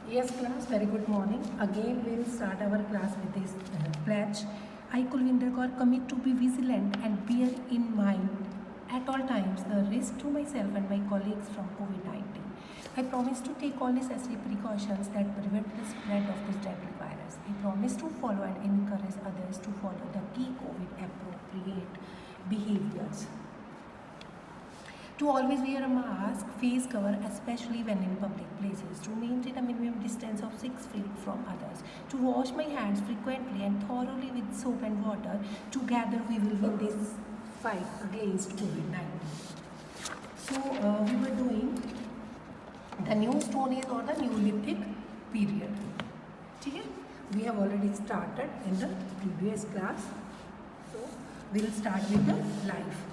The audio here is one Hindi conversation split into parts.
Yes, class, very good morning. Again, we will start our class with this pledge. I, Kulvinder Kaur, commit to be vigilant and bear in mind at all times the risk to myself and my colleagues from COVID-19. I promise to take all necessary precautions that prevent the spread of this deadly virus. I promise to follow and encourage others to follow the key COVID appropriate behaviors. To always wear a mask, face cover, especially when in public places. To maintain a minimum distance of 6 feet from others. To wash my hands frequently and thoroughly with soap and water. Together we will win this fight against COVID-19. So we were doing the new Stone Age or the Neolithic period. Okay? We have already started in the previous class. So we will start with the life.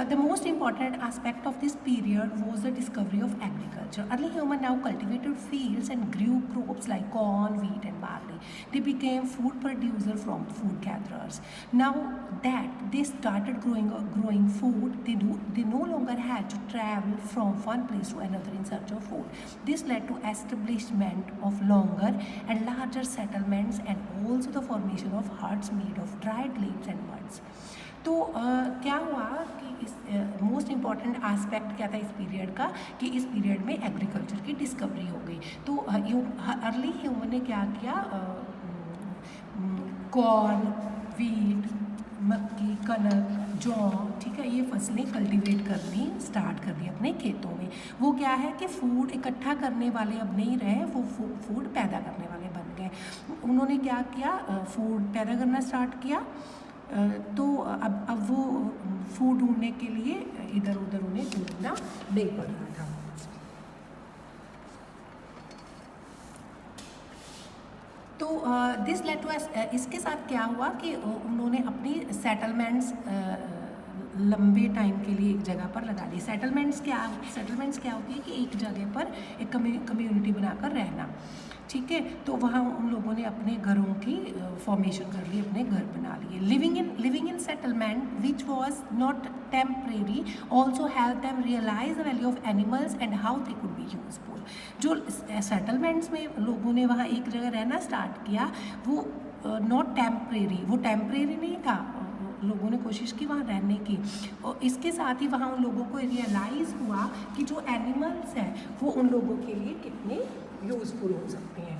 The most important aspect of this period was the discovery of agriculture. Early humans now cultivated fields and grew crops like corn, wheat and barley. They became food producers from food gatherers. Now that they started growing food, they no longer had to travel from one place to another in search of food. This led to establishment of longer and larger settlements and also the formation of huts made of dried leaves and muds. तो क्या हुआ कि इस मोस्ट इम्पॉर्टेंट एस्पेक्ट क्या था इस पीरियड का कि इस पीरियड में एग्रीकल्चर की डिस्कवरी हो गई. तो अर्ली ह्यूमन ने क्या किया, कॉर्न, वीट, मक्की, कनक, जौ, ठीक है, ये फसलें कल्टीवेट करनी स्टार्ट कर दी अपने खेतों में. वो क्या है कि फूड इकट्ठा करने वाले अब नहीं रहे, वो फूड पैदा करने वाले बन गए. उन्होंने क्या किया, फूड पैदा करना स्टार्ट किया. तो अब वो फूड ढूंढने के लिए इधर उधर उन्हें ढूंढना नहीं पड़ रहा था. तो दिस लेड टू इसके साथ क्या हुआ कि उन्होंने अपनी सेटलमेंट्स लंबे टाइम के लिए एक जगह पर लगा ली. सेटलमेंट्स क्या होती है कि एक जगह पर एक कम्युनिटी बनाकर रहना. ठीक है, तो वहाँ उन लोगों ने अपने घरों की फॉर्मेशन कर ली, अपने घर बना लिए. Living in settlement which was not temporary also help them realize the value of animals and how they could be useful. जो सेटलमेंट्स में लोगों ने वहाँ एक जगह रहना स्टार्ट किया, वो नॉट टेम्परेरी, वो टेम्परेरी नहीं था. लोगों ने कोशिश की वहाँ रहने की, और इसके साथ ही वहाँ उन लोगों को रियलाइज़ हुआ कि जो एनिमल्स हैं वो उन लोगों के लिए कितने यूज़फुल हो सकते हैं.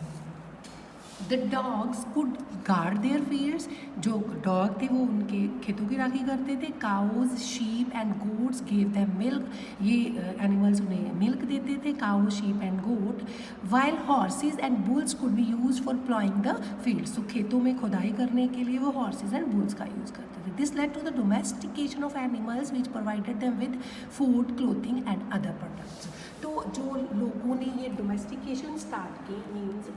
The dogs could guard their fields. जो डॉग थे वो उनके खेतों की राखी करते थे. Cows, sheep and goats gave them milk. ये एनिमल्स उन्हें मिल्क देते थे, cow, sheep and goat. While horses and bulls could be use for ploughing the fields. तो खेतों में खुदाई करने के लिए वो हॉर्सेज एंड बुल्स का यूज़ करते थे. This led to the domestication of animals which provided them with food, clothing and other products. तो जो लोगों ने ये डोमेस्टिकेशन स्टार्ट की, मीन्स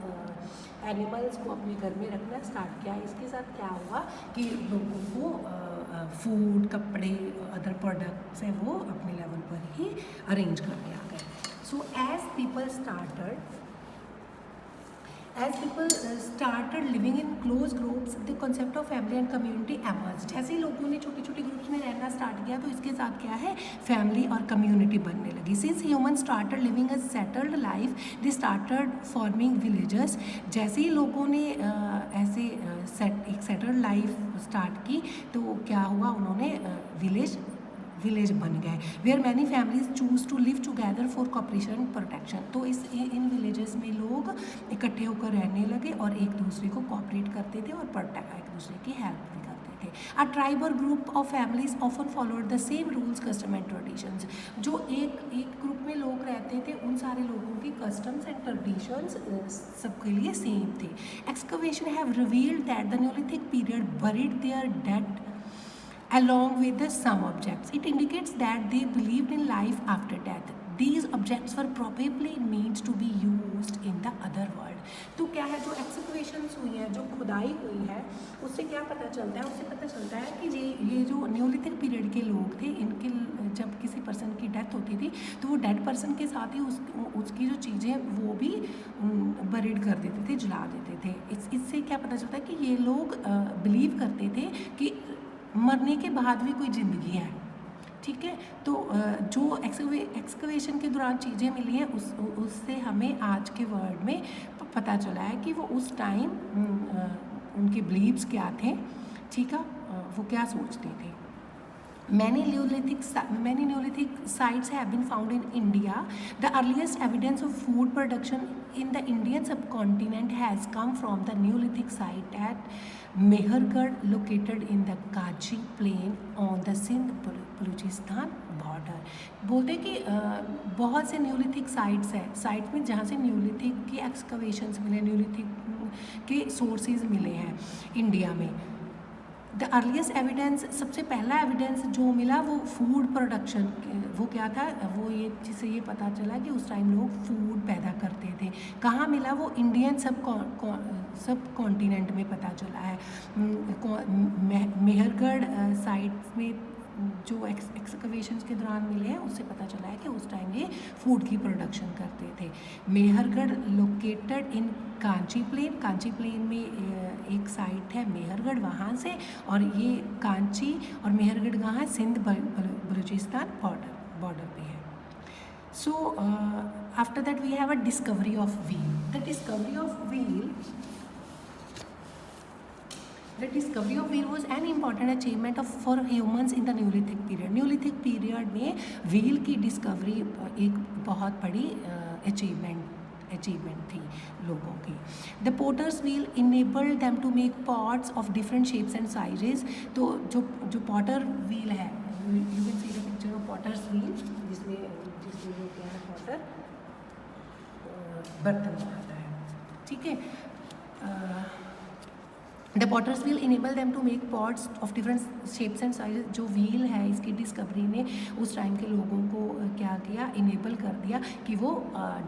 एनिमल्स को अपने घर में रखना स्टार्ट किया, इसके साथ क्या हुआ कि लोगों को फूड, कपड़े, अदर प्रोडक्ट्स हैं वो अपने लेवल पर ही अरेंज करके आ गए. So as people started living in close groups, the concept of family and community emerged. जैसे ही लोगों ने छोटे छोटे ग्रुप्स में रहना स्टार्ट किया, तो इसके साथ क्या है, फैमिली और कम्युनिटी बनने लगी. Since humans started living a settled life, they started forming villages. जैसे ही लोगों ने ऐसे एक सेटल्ड लाइफ स्टार्ट की, तो क्या हुआ, उन्होंने विलेज बन गए. Where many families choose to live together for cooperation and protection. तो इन विलेजेस में लोग इकट्ठे होकर रहने लगे और एक दूसरे को कॉपरेट करते थे और एक दूसरे की हेल्प भी करते थे. अ ट्राइब और group of families often followed the same rules, custom and traditions. जो एक ग्रुप में लोग रहते थे, उन सारे लोगों की कस्टम्स एंड ट्रेडिशंस सबके लिए सेम थे. Excavation have revealed that the Neolithic period buried their dead along with some objects. It indicates that they believed in life after death. These objects were probably meant to be used in the other world. तो क्या है, जो एक्सकवेशंस हुई हैं, जो खुदाई हुई है, उससे क्या पता चलता है, उससे पता चलता है कि ये जो न्योलिथिक पीरियड के लोग थे, इनके जब किसी पर्सन की डेथ होती थी, तो वो डेड पर्सन के साथ ही उसकी जो चीज़ें वो भी बरीड कर देते थे, जला देते थे. इससे क्या पता चलता है कि ये लोग बिलीव करते थे कि मरने के बाद भी कोई ज़िंदगी है. ठीक है। तो जो एक्सकवेशन के दौरान चीज़ें मिली हैं उससे हमें आज के वर्ड में पता चला है कि वो उस टाइम उनके बिलीव्स क्या थे, ठीक है, वो क्या सोचते थे। Many Neolithic sites have been found in India. The earliest evidence of food production in the Indian subcontinent has come from the Neolithic site at Mehergarh, located in the Kachi plain on the Sindh-Balochistan border. बोलते कि बहुत से न्यूलिथिक साइट्स हैं, साइट में जहाँ से न्यूलिथिक के एक्सकवेशंस मिले, न्यूलिथिक के सोर्सेज मिले हैं इंडिया में। द अर्लीस्ट एविडेंस, सबसे पहला एविडेंस जो मिला वो फूड प्रोडक्शन, वो क्या था, वो ये जिससे ये पता चला कि उस टाइम लोग फूड पैदा करते थे। कहाँ मिला, वो इंडियन सब कॉन्टिनेंट में पता चला है। मेहरगढ़ साइट्स में जो एक्सकवेशंस के दौरान मिले हैं उससे पता चला है कि उस टाइम ये फूड की प्रोडक्शन करते थे। Mehrgarh located in Kachi plain में एक साइट है मेहरगढ़, वहाँ से, और ये कांची और मेहरगढ़ कहाँ है, सिंध बलूचिस्तान बॉर्डर पे है। So after that we have a discovery of wheel. The discovery of wheel was an important achievement for humans in the Neolithic period. Neolithic period में व्हील की डिस्कवरी एक बहुत बड़ी अचीवमेंट थी लोगों की। The potter's wheel enabled them to make pots of different shapes and sizes. तो जो पॉटर व्हील है, you can see the picture of potter's wheel, जिसमें वो क्या है, पॉटर बर्तन बनाता है, ठीक है। The potter's wheel enable them to make pots of different shapes and size. जो व्हील है, इसकी डिस्कवरी ने उस टाइम के लोगों को क्या किया, इनेबल कर दिया कि वो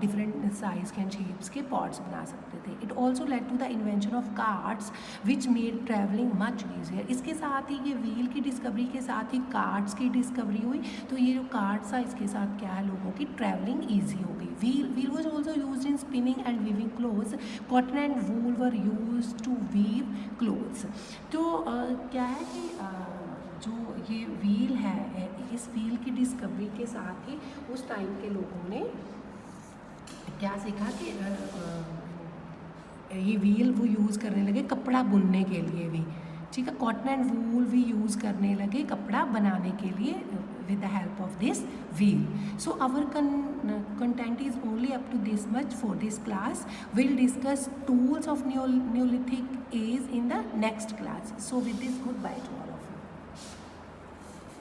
डिफरेंट साइज के एंड शेप्स के पॉट्स बना सकते थे। It also led to the invention of carts which made travelling much easier. इसके साथ ही, ये व्हील की डिस्कवरी के साथ ही कार्ट्स की डिस्कवरी हुई। तो ये जो कार्ट्स है, इसके साथ क्या है, लोगों की ट्रैवलिंग ईजी हो गई। Wheel was also use in spinning and weaving clothes. Cotton and wool were use to weave clothes. तो क्या है कि जो ये व्हील है, इस व्हील की डिस्कवरी के साथ ही उस टाइम के लोगों ने क्या सीखा कि ये व्हील वो यूज़ करने लगे कपड़ा बुनने के लिए भी, ठीक है। कॉटन एंड वूल भी यूज़ करने लगे कपड़ा बनाने के लिए with the help of this wheel. So our content is only up to this much for this class. We'll discuss tools of Neolithic age in the next class. So with this, goodbye to all.